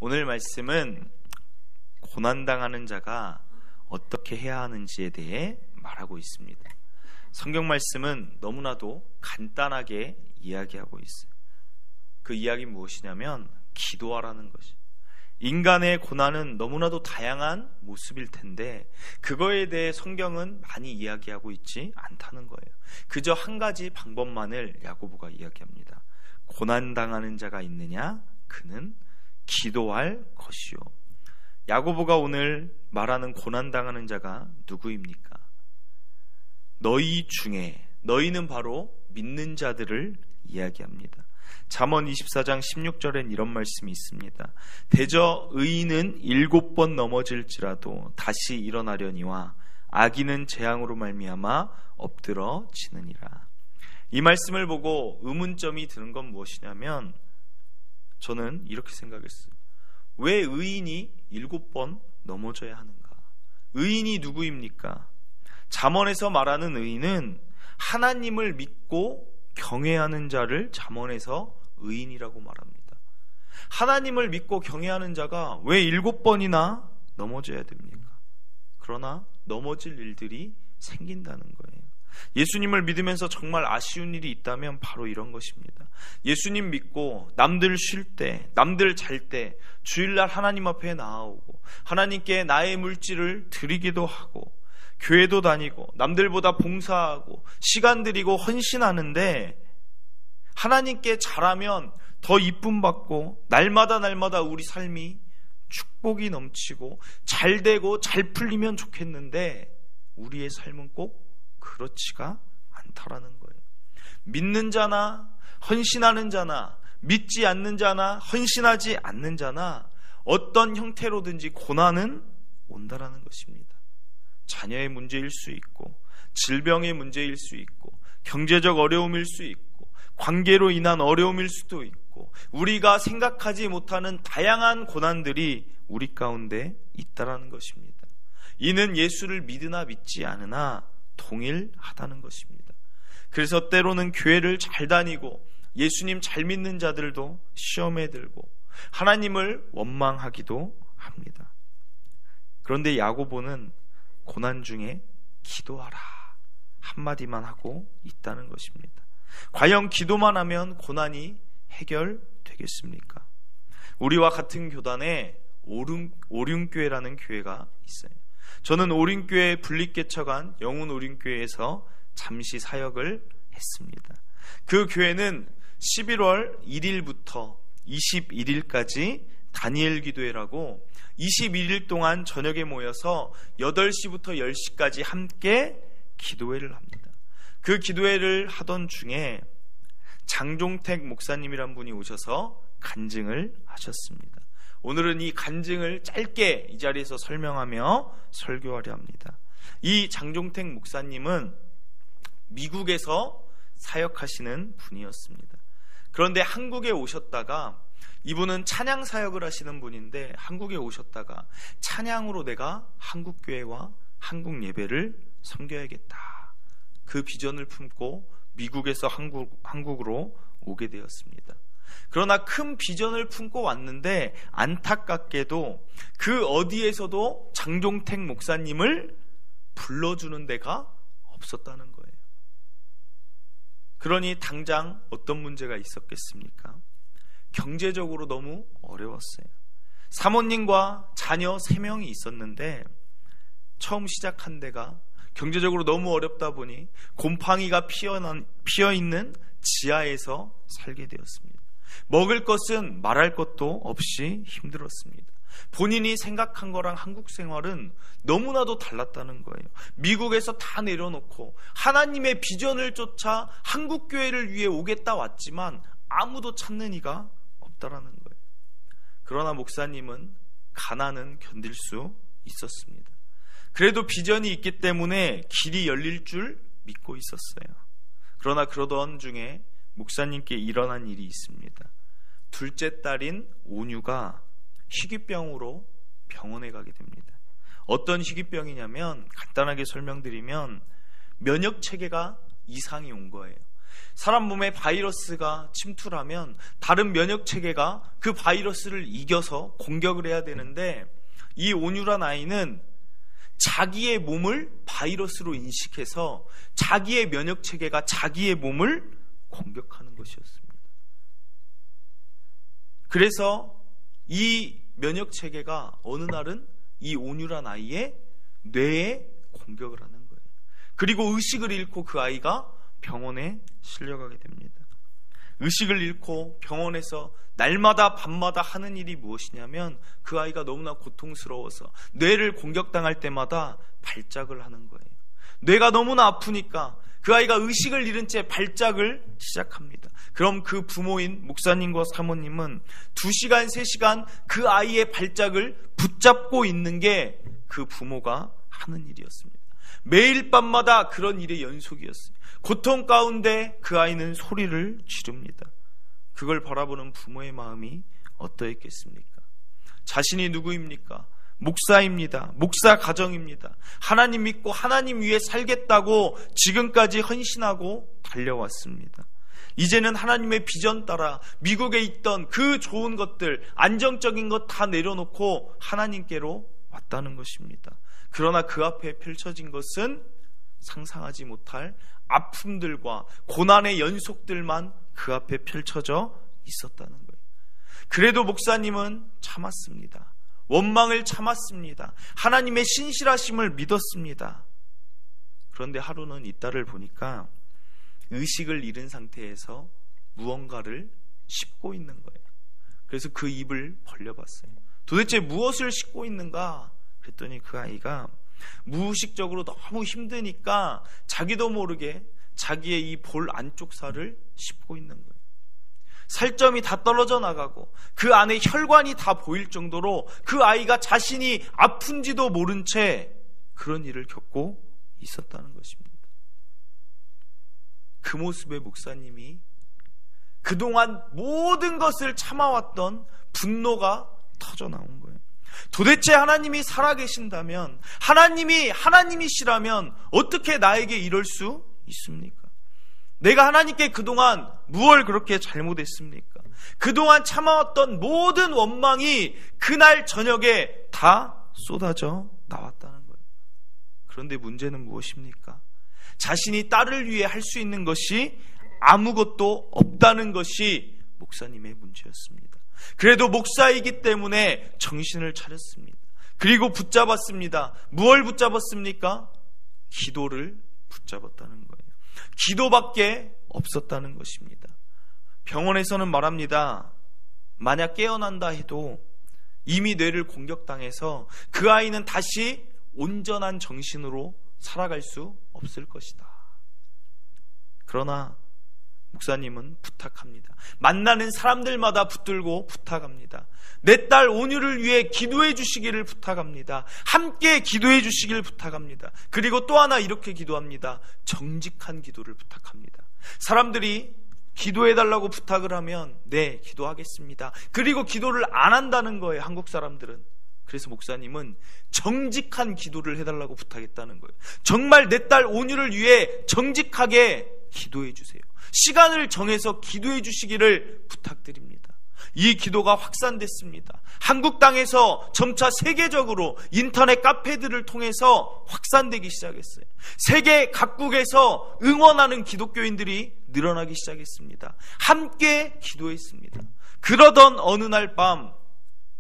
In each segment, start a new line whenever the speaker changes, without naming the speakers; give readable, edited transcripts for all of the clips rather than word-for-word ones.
오늘 말씀은 고난당하는 자가 어떻게 해야 하는지에 대해 말하고 있습니다. 성경 말씀은 너무나도 간단하게 이야기하고 있어요. 그 이야기는 무엇이냐면 기도하라는 것이죠. 인간의 고난은 너무나도 다양한 모습일 텐데 그거에 대해 성경은 많이 이야기하고 있지 않다는 거예요. 그저 한 가지 방법만을 야고보가 이야기합니다. 고난당하는 자가 있느냐? 그는 기도할 것이요. 야고보가 오늘 말하는 고난당하는 자가 누구입니까? 너희 중에, 너희는 바로 믿는 자들을 이야기합니다. 잠언 24장 16절엔 이런 말씀이 있습니다. 대저 의인은 7번 넘어질지라도 다시 일어나려니와 악인은 재앙으로 말미암아 엎드러지느니라. 이 말씀을 보고 의문점이 드는 건 무엇이냐면 저는 이렇게 생각했어요. 왜 의인이 7번 넘어져야 하는가? 의인이 누구입니까? 잠언에서 말하는 의인은 하나님을 믿고 경외하는 자를 잠언에서 의인이라고 말합니다. 하나님을 믿고 경외하는 자가 왜 7번이나 넘어져야 됩니까? 그러나 넘어질 일들이 생긴다는 거예요. 예수님을 믿으면서 정말 아쉬운 일이 있다면 바로 이런 것입니다. 예수님 믿고 남들 쉴 때, 남들 잘 때 주일날 하나님 앞에 나아오고 하나님께 나의 물질을 드리기도 하고 교회도 다니고 남들보다 봉사하고 시간 들이고 헌신하는데 하나님께 잘하면 더 이쁨 받고 날마다 우리 삶이 축복이 넘치고 잘 되고 잘 풀리면 좋겠는데 우리의 삶은 꼭 그렇지가 않다라는 거예요. 믿는 자나 헌신하는 자나 믿지 않는 자나 헌신하지 않는 자나 어떤 형태로든지 고난은 온다라는 것입니다. 자녀의 문제일 수 있고 질병의 문제일 수 있고 경제적 어려움일 수 있고 관계로 인한 어려움일 수도 있고 우리가 생각하지 못하는 다양한 고난들이 우리 가운데 있다라는 것입니다. 이는 예수를 믿으나 믿지 않으나 동일하다는 것입니다. 그래서 때로는 교회를 잘 다니고 예수님 잘 믿는 자들도 시험에 들고 하나님을 원망하기도 합니다. 그런데 야고보는 고난 중에 기도하라 한마디만 하고 있다는 것입니다. 과연 기도만 하면 고난이 해결되겠습니까? 우리와 같은 교단에 오륜교회라는 교회가 있어요. 저는 오륜교회 분립개척한 영훈 오륜교회에서 잠시 사역을 했습니다. 그 교회는 11월 1일부터 21일까지 다니엘 기도회라고 21일 동안 저녁에 모여서 8시부터 10시까지 함께 기도회를 합니다. 그 기도회를 하던 중에 장종택 목사님이란 분이 오셔서 간증을 하셨습니다. 오늘은 이 간증을 짧게 이 자리에서 설명하며 설교하려 합니다. 이 장종택 목사님은 미국에서 사역하시는 분이었습니다. 그런데 한국에 오셨다가 이분은 찬양 사역을 하시는 분인데 한국에 오셨다가 찬양으로 내가 한국교회와 한국 예배를 섬겨야겠다. 그 비전을 품고 미국에서 한국으로 오게 되었습니다. 그러나 큰 비전을 품고 왔는데 안타깝게도 그 어디에서도 장종택 목사님을 불러주는 데가 없었다는 거예요. 그러니 당장 어떤 문제가 있었겠습니까? 경제적으로 너무 어려웠어요. 사모님과 자녀 3명이 있었는데 처음 시작한 데가 경제적으로 너무 어렵다 보니 곰팡이가 피어있는 지하에서 살게 되었습니다. 먹을 것은 말할 것도 없이 힘들었습니다. 본인이 생각한 거랑 한국 생활은 너무나도 달랐다는 거예요. 미국에서 다 내려놓고 하나님의 비전을 쫓아 한국교회를 위해 오겠다 왔지만 아무도 찾는 이가 없다라는 거예요. 그러나 목사님은 가난은 견딜 수 있었습니다. 그래도 비전이 있기 때문에 길이 열릴 줄 믿고 있었어요. 그러나 그러던 중에 목사님께 일어난 일이 있습니다. 둘째 딸인 오뉴가 희귀병으로 병원에 가게 됩니다. 어떤 희귀병이냐면 간단하게 설명드리면 면역체계가 이상이 온 거예요. 사람 몸에 바이러스가 침투하면 다른 면역 체계가 그 바이러스를 이겨서 공격을 해야 되는데, 이 온유란 아이는 자기의 몸을 바이러스로 인식해서 자기의 면역 체계가 자기의 몸을 공격하는 것이었습니다. 그래서 이 면역 체계가 어느 날은 이 온유란 아이의 뇌에 공격을 하는 거예요. 그리고 의식을 잃고 그 아이가 병원에 실려가게 됩니다. 의식을 잃고 병원에서 날마다 밤마다 하는 일이 무엇이냐면, 그 아이가 너무나 고통스러워서 뇌를 공격당할 때마다 발작을 하는 거예요. 뇌가 너무나 아프니까 그 아이가 의식을 잃은 채 발작을 시작합니다. 그럼 그 부모인 목사님과 사모님은 2시간, 3시간 그 아이의 발작을 붙잡고 있는 게 그 부모가 하는 일이었습니다. 매일 밤마다 그런 일의 연속이었어요. 고통 가운데 그 아이는 소리를 지릅니다. 그걸 바라보는 부모의 마음이 어떠했겠습니까? 자신이 누구입니까? 목사입니다. 목사 가정입니다. 하나님 믿고 하나님 위에 살겠다고 지금까지 헌신하고 달려왔습니다. 이제는 하나님의 비전 따라 미국에 있던 그 좋은 것들, 안정적인 것 다 내려놓고 하나님께로 왔다는 것입니다. 그러나 그 앞에 펼쳐진 것은 상상하지 못할 아픔들과 고난의 연속들만 그 앞에 펼쳐져 있었다는 거예요. 그래도 목사님은 참았습니다. 원망을 참았습니다. 하나님의 신실하심을 믿었습니다. 그런데 하루는 이따를 보니까 의식을 잃은 상태에서 무언가를 씹고 있는 거예요. 그래서 그 입을 벌려봤어요. 도대체 무엇을 씹고 있는가? 그랬더니 그 아이가 무의식적으로 너무 힘드니까 자기도 모르게 자기의 이 볼 안쪽 살을 씹고 있는 거예요. 살점이 다 떨어져 나가고 그 안에 혈관이 다 보일 정도로 그 아이가 자신이 아픈지도 모른 채 그런 일을 겪고 있었다는 것입니다. 그 모습의 목사님이 그동안 모든 것을 참아왔던 분노가 터져 나온 거예요. 도대체 하나님이 살아계신다면, 하나님이시라면 어떻게 나에게 이럴 수 있습니까? 내가 하나님께 그동안 무엇을 그렇게 잘못했습니까? 그동안 참아왔던 모든 원망이 그날 저녁에 다 쏟아져 나왔다는 거예요. 그런데 문제는 무엇입니까? 자신이 딸을 위해 할 수 있는 것이 아무것도 없다는 것이 목사님의 문제였습니다. 그래도 목사이기 때문에 정신을 차렸습니다. 그리고 붙잡았습니다. 무엇을 붙잡았습니까? 기도를 붙잡았다는 거예요. 기도밖에 없었다는 것입니다. 병원에서는 말합니다. 만약 깨어난다 해도 이미 뇌를 공격당해서 그 아이는 다시 온전한 정신으로 살아갈 수 없을 것이다. 그러나 목사님은 부탁합니다. 만나는 사람들마다 붙들고 부탁합니다. 내 딸 온유를 위해 기도해 주시기를 부탁합니다. 함께 기도해 주시기를 부탁합니다. 그리고 또 하나 이렇게 기도합니다. 정직한 기도를 부탁합니다. 사람들이 기도해달라고 부탁을 하면 네, 기도하겠습니다. 그리고 기도를 안 한다는 거예요, 한국 사람들은. 그래서 목사님은 정직한 기도를 해달라고 부탁했다는 거예요. 정말 내 딸 온유를 위해 정직하게 기도해 주세요. 시간을 정해서 기도해 주시기를 부탁드립니다. 이 기도가 확산됐습니다. 한국 땅에서 점차 세계적으로 인터넷 카페들을 통해서 확산되기 시작했어요. 세계 각국에서 응원하는 기독교인들이 늘어나기 시작했습니다. 함께 기도했습니다. 그러던 어느 날 밤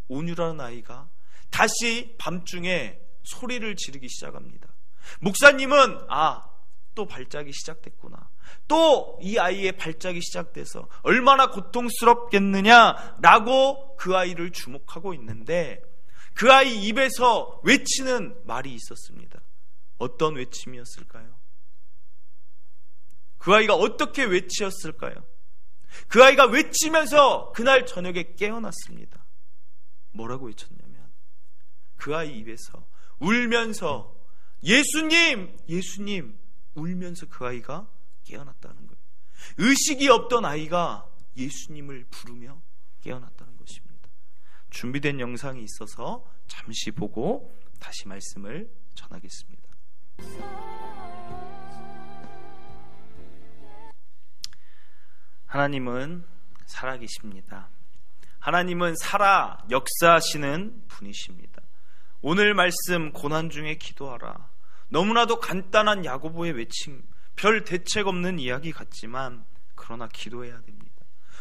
온유라는 아이가 다시 밤중에 소리를 지르기 시작합니다. 목사님은 또 발작이 시작됐구나. 또 이 아이의 발작이 시작돼서 얼마나 고통스럽겠느냐라고 그 아이를 주목하고 있는데 그 아이 입에서 외치는 말이 있었습니다. 어떤 외침이었을까요? 그 아이가 어떻게 외치었을까요? 그 아이가 외치면서 그날 저녁에 깨어났습니다. 뭐라고 외쳤냐면 그 아이 입에서 울면서 예수님, 예수님 울면서 그 아이가 깨어났다는 거예요. 의식이 없던 아이가 예수님을 부르며 깨어났다는 것입니다. 준비된 영상이 있어서 잠시 보고 다시 말씀을 전하겠습니다. 하나님은 살아계십니다. 하나님은 살아 역사하시는 분이십니다. 오늘 말씀 고난 중에 기도하라. 너무나도 간단한 야고보의 외침, 별 대책 없는 이야기 같지만 그러나 기도해야 됩니다.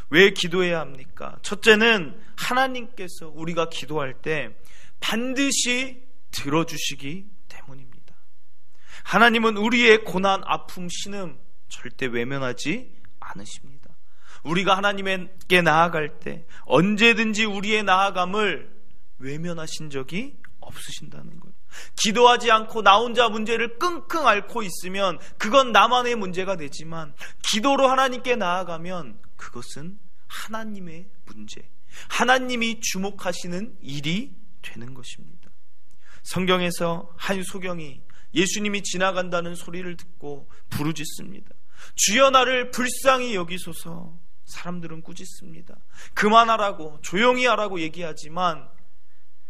왜 기도해야 합니까? 첫째는 하나님께서 우리가 기도할 때 반드시 들어주시기 때문입니다. 하나님은 우리의 고난, 아픔, 신음 절대 외면하지 않으십니다. 우리가 하나님께 나아갈 때 언제든지 우리의 나아감을 외면하신 적이 없으신다는 거예요. 기도하지 않고 나 혼자 문제를 끙끙 앓고 있으면 그건 나만의 문제가 되지만 기도로 하나님께 나아가면 그것은 하나님의 문제, 하나님이 주목하시는 일이 되는 것입니다. 성경에서 한 소경이 예수님이 지나간다는 소리를 듣고 부르짖습니다. 주여 나를 불쌍히 여기소서. 사람들은 꾸짖습니다. 그만하라고, 조용히 하라고 얘기하지만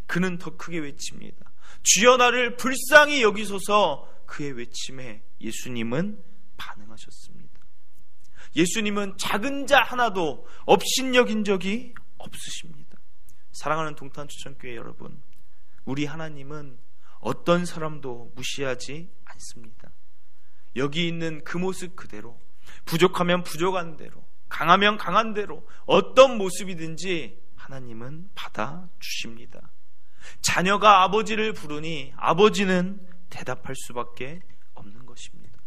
그는 더 크게 외칩니다. 주여 나를 불쌍히 여기소서. 그의 외침에 예수님은 반응하셨습니다. 예수님은 작은 자 하나도 업신여긴 적이 없으십니다. 사랑하는 동탄초청교회 여러분, 우리 하나님은 어떤 사람도 무시하지 않습니다. 여기 있는 그 모습 그대로, 부족하면 부족한 대로, 강하면 강한 대로 어떤 모습이든지 하나님은 받아주십니다. 자녀가 아버지를 부르니 아버지는 대답할 수밖에 없는 것입니다.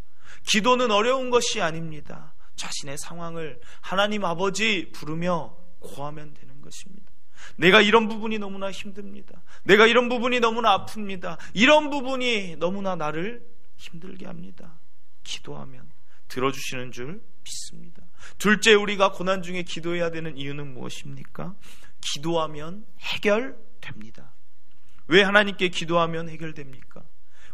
기도는 어려운 것이 아닙니다. 자신의 상황을 하나님 아버지 부르며 고하면 되는 것입니다. 내가 이런 부분이 너무나 힘듭니다. 내가 이런 부분이 너무나 아픕니다. 이런 부분이 너무나 나를 힘들게 합니다. 기도하면 들어주시는 줄 믿습니다. 둘째, 우리가 고난 중에 기도해야 되는 이유는 무엇입니까? 기도하면 해결됩니다. 왜 하나님께 기도하면 해결됩니까?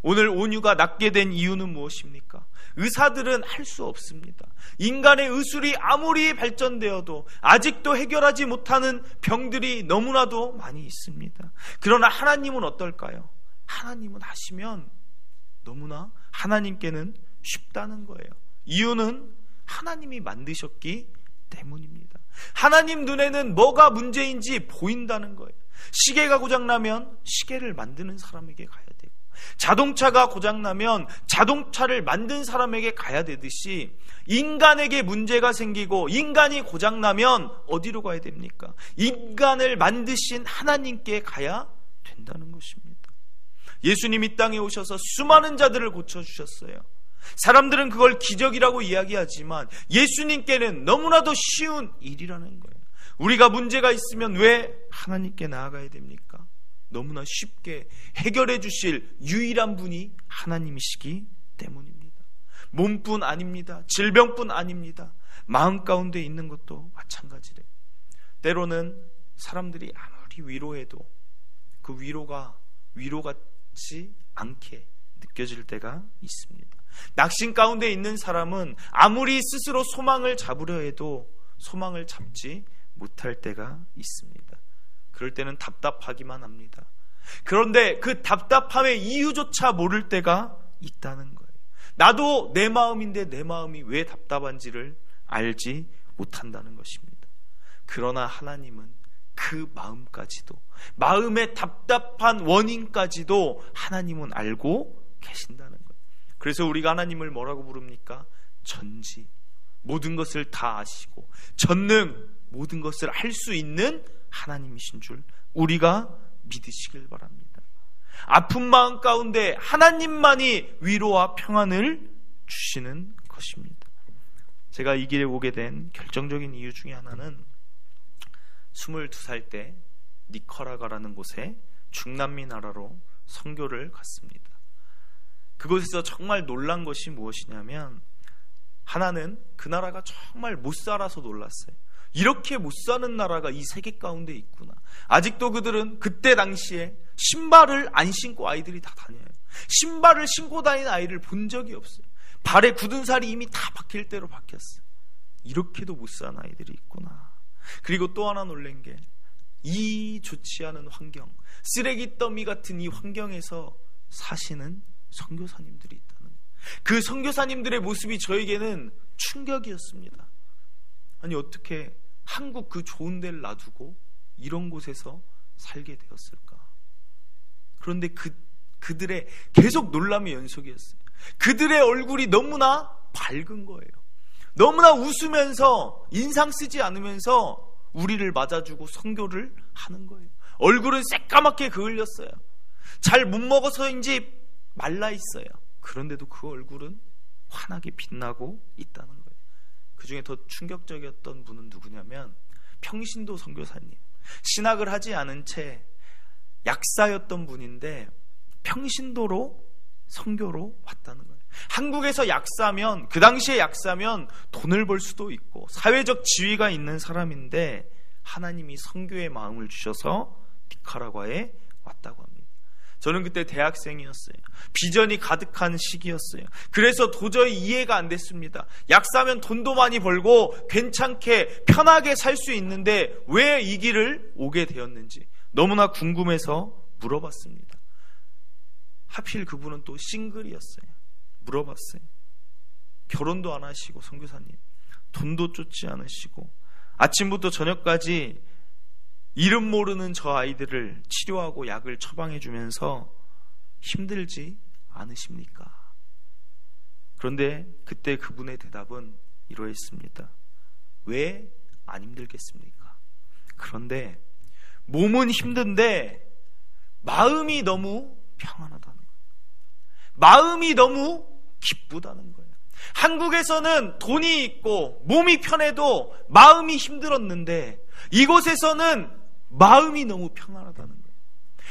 오늘 온유가 낫게 된 이유는 무엇입니까? 의사들은 할 수 없습니다. 인간의 의술이 아무리 발전되어도 아직도 해결하지 못하는 병들이 너무나도 많이 있습니다. 그러나 하나님은 어떨까요? 하나님은 하시면 너무나 하나님께는 쉽다는 거예요. 이유는 하나님이 만드셨기 때문입니다. 하나님 눈에는 뭐가 문제인지 보인다는 거예요. 시계가 고장나면 시계를 만드는 사람에게 가야 되고, 자동차가 고장나면 자동차를 만든 사람에게 가야 되듯이 인간에게 문제가 생기고 인간이 고장나면 어디로 가야 됩니까? 인간을 만드신 하나님께 가야 된다는 것입니다. 예수님 이 땅에 오셔서 수많은 자들을 고쳐주셨어요. 사람들은 그걸 기적이라고 이야기하지만 예수님께는 너무나도 쉬운 일이라는 거예요. 우리가 문제가 있으면 왜 하나님께 나아가야 됩니까? 너무나 쉽게 해결해 주실 유일한 분이 하나님이시기 때문입니다. 몸뿐 아닙니다. 질병뿐 아닙니다. 마음 가운데 있는 것도 마찬가지래요. 때로는 사람들이 아무리 위로해도 그 위로가 위로같지 않게 느껴질 때가 있습니다. 낙심 가운데 있는 사람은 아무리 스스로 소망을 잡으려 해도 소망을 잡지 못할 때가 있습니다. 그럴 때는 답답하기만 합니다. 그런데 그 답답함의 이유조차 모를 때가 있다는 거예요. 나도 내 마음인데 내 마음이 왜 답답한지를 알지 못한다는 것입니다. 그러나 하나님은 그 마음까지도, 마음의 답답한 원인까지도 하나님은 알고 계신다는 거예요. 그래서 우리가 하나님을 뭐라고 부릅니까? 전지, 모든 것을 다 아시고 전능, 모든 것을 할 수 있는 하나님이신 줄 우리가 믿으시길 바랍니다. 아픈 마음 가운데 하나님만이 위로와 평안을 주시는 것입니다. 제가 이 길에 오게 된 결정적인 이유 중에 하나는 22살 때 니카라과라는 곳에 중남미 나라로 선교를 갔습니다. 그곳에서 정말 놀란 것이 무엇이냐면, 하나는 그 나라가 정말 못 살아서 놀랐어요. 이렇게 못 사는 나라가 이 세계 가운데 있구나. 아직도 그들은 그때 당시에 신발을 안 신고 아이들이 다 다녀요. 신발을 신고 다니는 아이를 본 적이 없어요. 발에 굳은 살이 이미 다 박힐 대로 박혔어요. 이렇게도 못 사는 아이들이 있구나. 그리고 또 하나 놀란 게, 이 좋지 않은 환경, 쓰레기 더미 같은 이 환경에서 사시는 선교사님들이 있다는 거예요. 그 선교사님들의 모습이 저에게는 충격이었습니다. 아니 어떻게 한국 그 좋은 데를 놔두고 이런 곳에서 살게 되었을까? 그런데 그들의 계속 놀람의 연속이었어요. 그들의 얼굴이 너무나 밝은 거예요. 너무나 웃으면서 인상 쓰지 않으면서 우리를 맞아주고 선교를 하는 거예요. 얼굴은 새까맣게 그을렸어요. 잘 못 먹어서인지 말라 있어요. 그런데도 그 얼굴은 환하게 빛나고 있다는 거예요. 그 중에 더 충격적이었던 분은 누구냐면 평신도 선교사님. 신학을 하지 않은 채 약사였던 분인데 평신도로 선교로 왔다는 거예요. 한국에서 약사면, 그 당시에 약사면 돈을 벌 수도 있고 사회적 지위가 있는 사람인데 하나님이 선교의 마음을 주셔서 니카라과에 왔다고 합니다. 저는 그때 대학생이었어요. 비전이 가득한 시기였어요. 그래서 도저히 이해가 안 됐습니다. 약사면 돈도 많이 벌고 괜찮게 편하게 살 수 있는데 왜 이 길을 오게 되었는지 너무나 궁금해서 물어봤습니다. 하필 그분은 또 싱글이었어요. 물어봤어요. 결혼도 안 하시고 선교사님, 돈도 쫓지 않으시고 아침부터 저녁까지 이름 모르는 저 아이들을 치료하고 약을 처방해 주면서 힘들지 않으십니까? 그런데 그때 그분의 대답은 이러했습니다. 왜 안 힘들겠습니까? 그런데 몸은 힘든데 마음이 너무 평안하다는 거예요. 마음이 너무 기쁘다는 거예요. 한국에서는 돈이 있고 몸이 편해도 마음이 힘들었는데 이곳에서는 마음이 너무 평안하다는 거예요.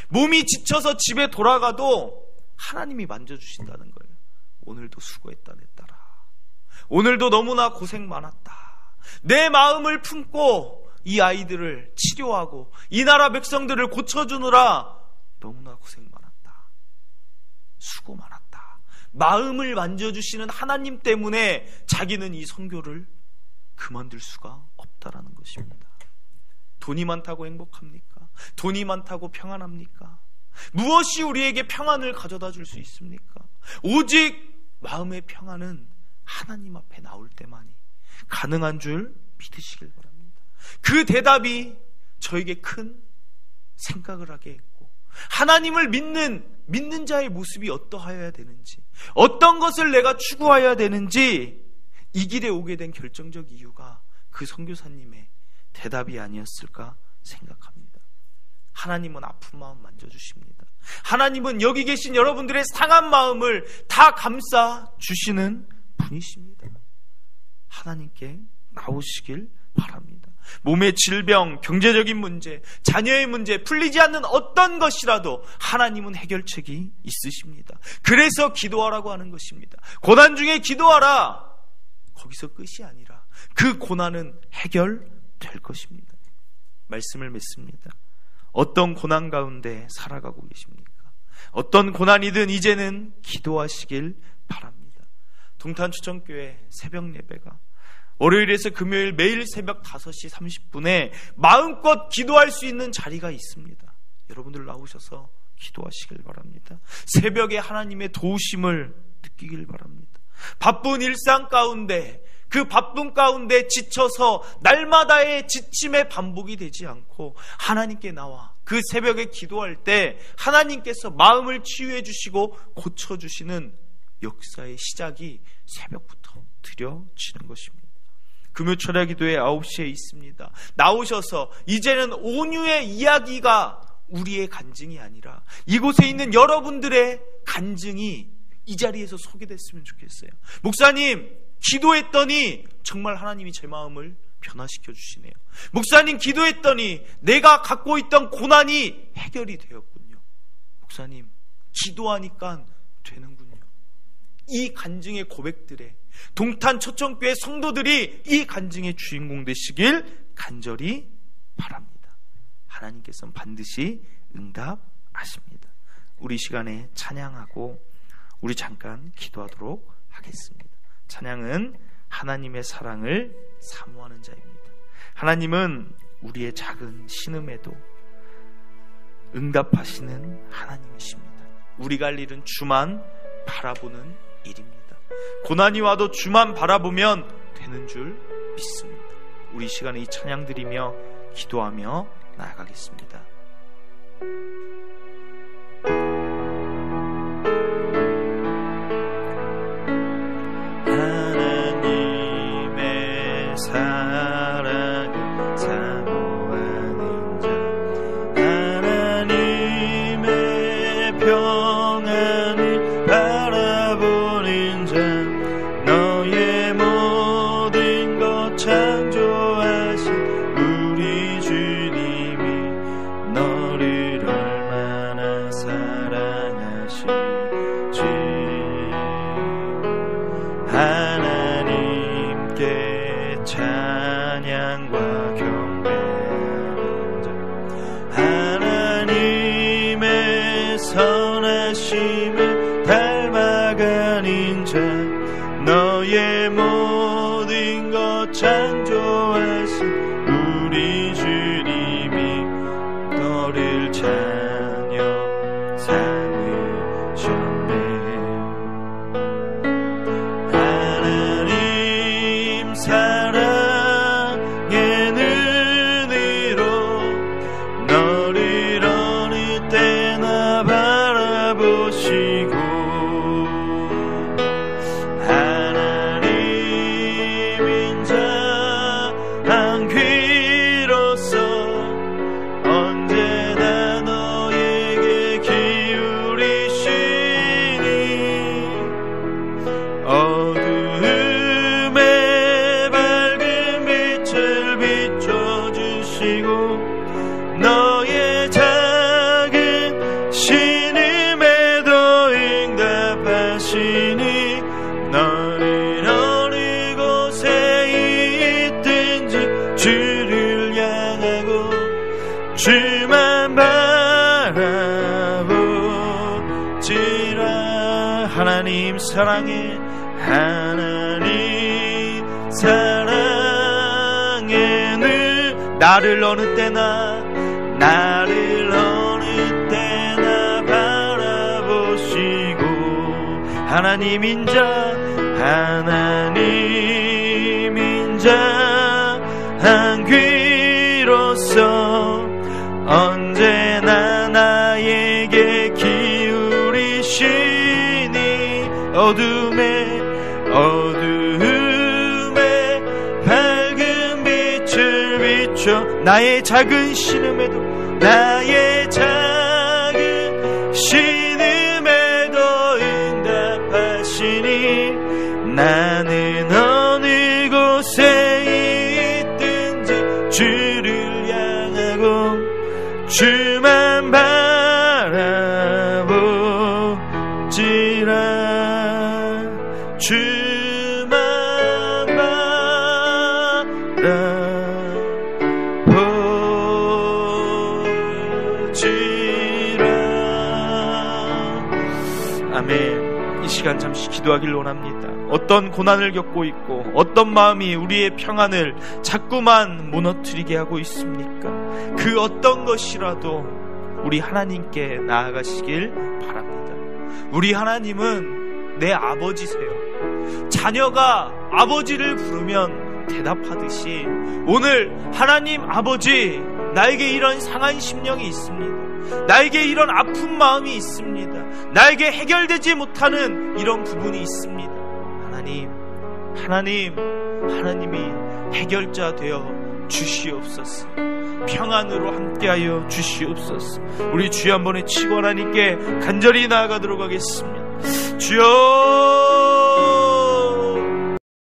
몸이 지쳐서 집에 돌아가도 하나님이 만져주신다는 거예요. 오늘도 수고했다 내 딸아. 오늘도 너무나 고생 많았다. 내 마음을 품고 이 아이들을 치료하고 이 나라 백성들을 고쳐주느라 너무나 고생 많았다. 수고 많았다. 마음을 만져주시는 하나님 때문에 자기는 이 선교를 그만둘 수가 없다라는 것입니다. 돈이 많다고 행복합니까? 돈이 많다고 평안합니까? 무엇이 우리에게 평안을 가져다 줄 수 있습니까? 오직 마음의 평안은 하나님 앞에 나올 때만이 가능한 줄 믿으시길 바랍니다. 그 대답이 저에게 큰 생각을 하게 했고 하나님을 믿는 자의 모습이 어떠하여야 되는지 어떤 것을 내가 추구해야 되는지 이 길에 오게 된 결정적 이유가 그 선교사님의 대답이 아니었을까 생각합니다. 하나님은 아픈 마음 만져주십니다. 하나님은 여기 계신 여러분들의 상한 마음을 다 감싸 주시는 분이십니다. 하나님께 나오시길 바랍니다. 몸의 질병, 경제적인 문제, 자녀의 문제, 풀리지 않는 어떤 것이라도 하나님은 해결책이 있으십니다. 그래서 기도하라고 하는 것입니다. 고난 중에 기도하라. 거기서 끝이 아니라 그 고난은 해결될 것입니다. 말씀을 맺습니다. 어떤 고난 가운데 살아가고 계십니까? 어떤 고난이든 이제는 기도하시길 바랍니다. 동탄초청교회 새벽 예배가 월요일에서 금요일 매일 새벽 5시 30분에 마음껏 기도할 수 있는 자리가 있습니다. 여러분들 나오셔서 기도하시길 바랍니다. 새벽에 하나님의 도우심을 느끼길 바랍니다. 바쁜 일상 가운데 그 바쁜 가운데 지쳐서 날마다의 지침의 반복이 되지 않고 하나님께 나와 그 새벽에 기도할 때 하나님께서 마음을 치유해 주시고 고쳐주시는 역사의 시작이 새벽부터 드려지는 것입니다. 금요 철야 기도회 9시에 있습니다. 나오셔서 이제는 온유의 이야기가 우리의 간증이 아니라 이곳에 있는 여러분들의 간증이 이 자리에서 소개됐으면 좋겠어요. 목사님 기도했더니 정말 하나님이 제 마음을 변화시켜 주시네요. 목사님 기도했더니 내가 갖고 있던 고난이 해결이 되었군요. 목사님 기도하니까 되는군요. 이 간증의 고백들에 동탄 초청교회 성도들이 이 간증의 주인공 되시길 간절히 바랍니다. 하나님께서는 반드시 응답하십니다. 우리 시간에 찬양하고 우리 잠깐 기도하도록 하겠습니다. 찬양은 하나님의 사랑을 사모하는 자입니다. 하나님은 우리의 작은 신음에도 응답하시는 하나님이십니다. 우리가 할 일은 주만 바라보는 일입니다. 고난이 와도 주만 바라보면 되는 줄 믿습니다. 우리 시간에 이 찬양 드리며 기도하며 나아가겠습니다.
하나님의 사랑을 사모하는 자, 하나님의 평안을 바라보는 자, 너의 모든 것 창조하신 우리 주님이 너를 얼마나 사랑하시지. 하나님께 찬양과 경배하는 자, 하나님의 선하심을 닮아가는 자, 너의 모든 것 창조하신 우리 주님이 너를 자녀 삼으셨네. 하나님 사랑의 눈으로 너를 어느 때나 바라보시고, 하나님인 자 한 귀로서 언제나 너에게 기울이시니, 어두움에 밝은 빛을 비춰주시고, 너의 작은 신음에도 응답하시니, 너를 어느 곳에 있든지 주를 향하고 주만 바라보지라. 하나님 사랑해, 하나님 사랑해 나를 어느 때나 바라보시고, 하나님인 자 한 귀로서 언제나 나에게 기울이시니, 어둠에 밝은 빛을 비춰 나의 작은 신음에도 응답하시니, 나는 어느 곳에 있든지 주를 향하고 주만 바라보지라. 주만 바라보지라. 아멘. 이 시간 잠시 기도하길 원합니다. 어떤 고난을 겪고 있고 어떤 마음이 우리의 평안을 자꾸만 무너뜨리게 하고 있습니까? 그 어떤 것이라도 우리 하나님께 나아가시길 바랍니다. 우리 하나님은 내 아버지세요. 자녀가 아버지를 부르면 대답하듯이 오늘 하나님 아버지, 나에게 이런 상한 심령이 있습니다. 나에게 이런 아픈 마음이 있습니다. 나에게 해결되지 못하는 이런 부분이 있습니다. 하나님이 해결자 되어 주시옵소서. 평안으로 함께하여 주시옵소서. 우리 주여 한번 외치고 하나님께 간절히 나아가도록 하겠습니다. 주여